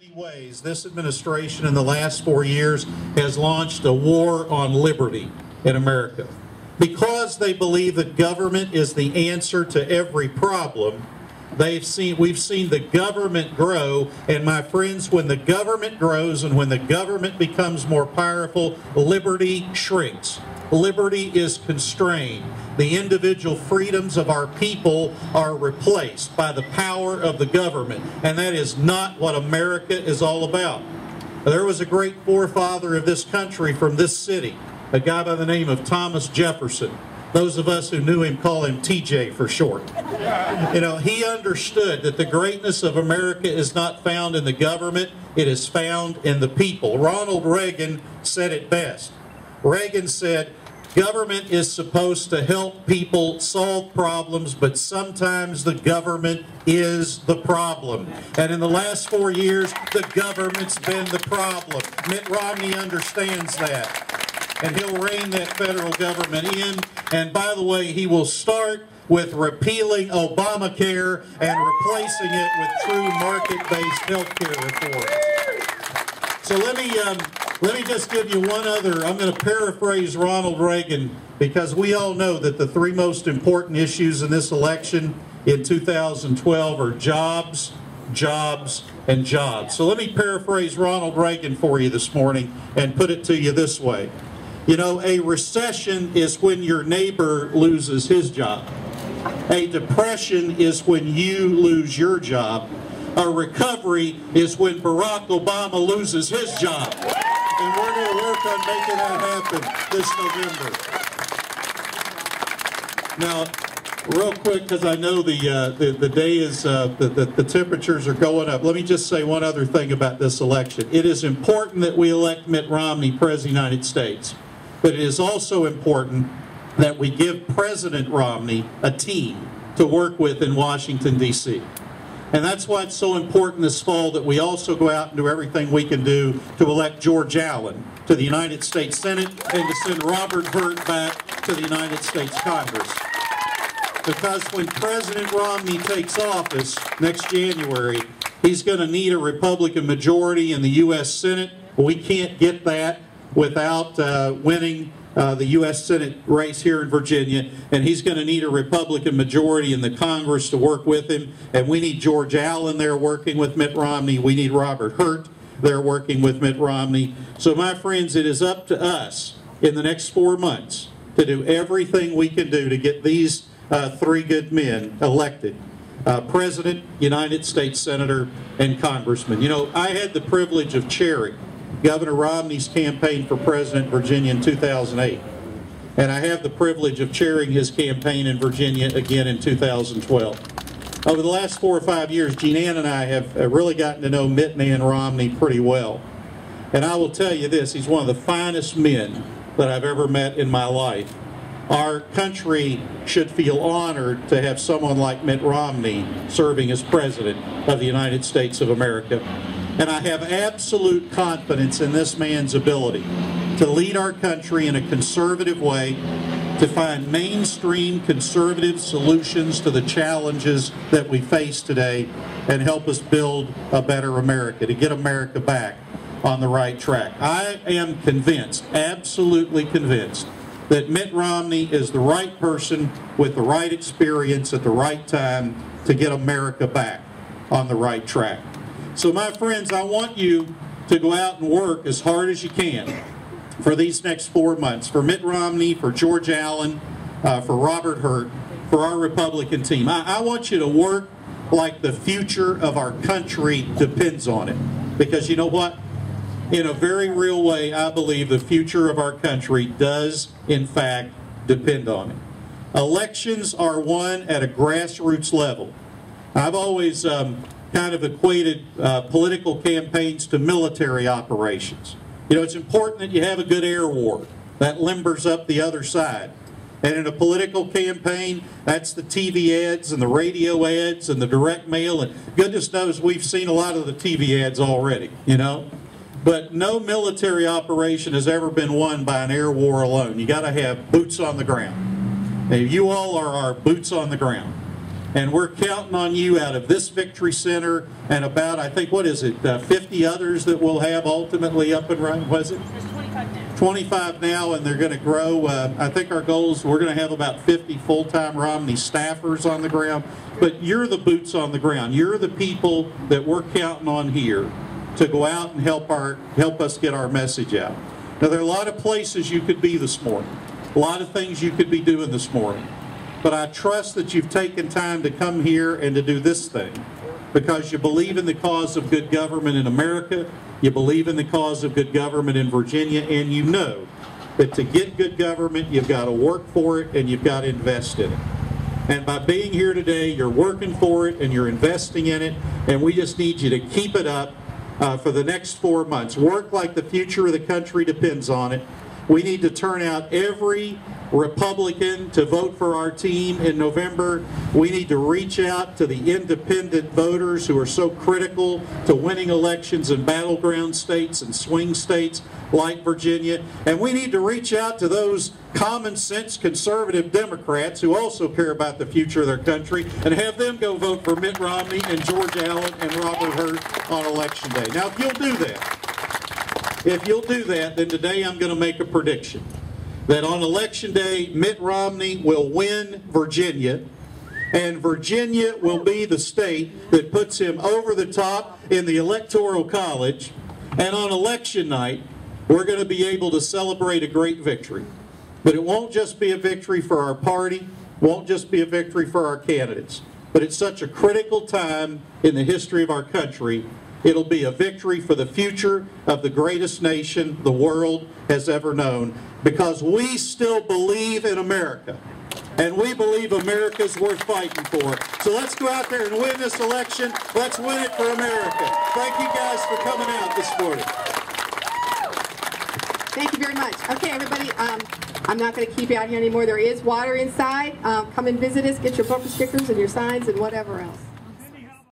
Ways, this administration in the last 4 years has launched a war on liberty in America. Because they believe that government is the answer to every problem, we've seen the government grow, and my friends, when the government grows and when the government becomes more powerful, liberty shrinks. Liberty is constrained. The individual freedoms of our people are replaced by the power of the government, and that is not what America is all about. There was a great forefather of this country from this city, a guy by the name of Thomas Jefferson. Those of us who knew him call him TJ for short. You know, he understood that the greatness of America is not found in the government, it is found in the people. Ronald Reagan said it best. Reagan said, "Government is supposed to help people solve problems, but sometimes the government is the problem." And in the last 4 years, the government's been the problem. Mitt Romney understands that. And he'll rein that federal government in. And by the way, he will start with repealing Obamacare and replacing it with true market-based health care reform. So let me just give you one other. I'm going to paraphrase Ronald Reagan, because we all know that the three most important issues in this election in 2012 are jobs, jobs, and jobs. So let me paraphrase Ronald Reagan for you this morning and put it to you this way. You know, a recession is when your neighbor loses his job. A depression is when you lose your job. A recovery is when Barack Obama loses his job. And we're going to work on making that happen this November. Now, real quick, because I know the day is, the temperatures are going up. Let me just say one other thing about this election. It is important that we elect Mitt Romney President of the United States. But it is also important that we give President Romney a team to work with in Washington, D.C. And that's why it's so important this fall that we also go out and do everything we can do to elect George Allen to the United States Senate and to send Robert Hurt back to the United States Congress. Because when President Romney takes office next January, he's going to need a Republican majority in the U.S. Senate. We can't get that without winning the U.S. Senate race here in Virginia, and he's going to need a Republican majority in the Congress to work with him, and we need George Allen there working with Mitt Romney. We need Robert Hurt there working with Mitt Romney. So my friends, it is up to us in the next 4 months to do everything we can do to get these three good men elected. President, United States Senator, and Congressman. You know, I had the privilege of chairing Governor Romney's campaign for president in Virginia in 2008. And I have the privilege of chairing his campaign in Virginia again in 2012. Over the last 4 or 5 years, Jean Ann and I have really gotten to know Mitt and Romney pretty well. And I will tell you this, he's one of the finest men that I've ever met in my life. Our country should feel honored to have someone like Mitt Romney serving as President of the United States of America. And I have absolute confidence in this man's ability to lead our country in a conservative way, to find mainstream conservative solutions to the challenges that we face today, and help us build a better America, to get America back on the right track. I am convinced, absolutely convinced, that Mitt Romney is the right person with the right experience at the right time to get America back on the right track. So my friends, I want you to go out and work as hard as you can for these next 4 months, for Mitt Romney, for George Allen, for Robert Hurt, for our Republican team. I want you to work like the future of our country depends on it. Because you know what? In a very real way, I believe the future of our country does, in fact, depend on it. Elections are won at a grassroots level. I've always kind of equated political campaigns to military operations. You know, it's important that you have a good air war that limbers up the other side. And in a political campaign, that's the TV ads and the radio ads and the direct mail. And goodness knows we've seen a lot of the TV ads already, you know. But no military operation has ever been won by an air war alone. You got to have boots on the ground. Now, you all are our boots on the ground. And we're counting on you out of this Victory Center and about, I think, what is it, 50 others that we'll have ultimately up and running, was it? There's 25 now. 25 now, and they're going to grow. I think our goal is we're going to have about 50 full-time Romney staffers on the ground. But you're the boots on the ground. You're the people that we're counting on here to go out and help us get our message out. Now, there are a lot of places you could be this morning, a lot of things you could be doing this morning. But I trust that you've taken time to come here and to do this thing because you believe in the cause of good government in America, you believe in the cause of good government in Virginia, and you know that to get good government, you've got to work for it and you've got to invest in it. And by being here today, you're working for it and you're investing in it, and we just need you to keep it up for the next 4 months. Work like the future of the country depends on it. We need to turn out every Republican to vote for our team in November. We need to reach out to the independent voters who are so critical to winning elections in battleground states and swing states like Virginia. And we need to reach out to those common sense conservative Democrats who also care about the future of their country and have them go vote for Mitt Romney and George Allen and Robert Hurt on Election Day. Now, if you'll do that, then today I'm going to make a prediction that on Election Day, Mitt Romney will win Virginia, and Virginia will be the state that puts him over the top in the Electoral College, and on Election night, we're going to be able to celebrate a great victory. But it won't just be a victory for our party, won't just be a victory for our candidates, but it's such a critical time in the history of our country. It'll be a victory for the future of the greatest nation the world has ever known, because we still believe in America, and we believe America's worth fighting for. So let's go out there and win this election. Let's win it for America. Thank you guys for coming out this morning. Thank you very much. Okay, everybody, I'm not going to keep you out here anymore. There is water inside. Come and visit us, get your bumper stickers and your signs and whatever else.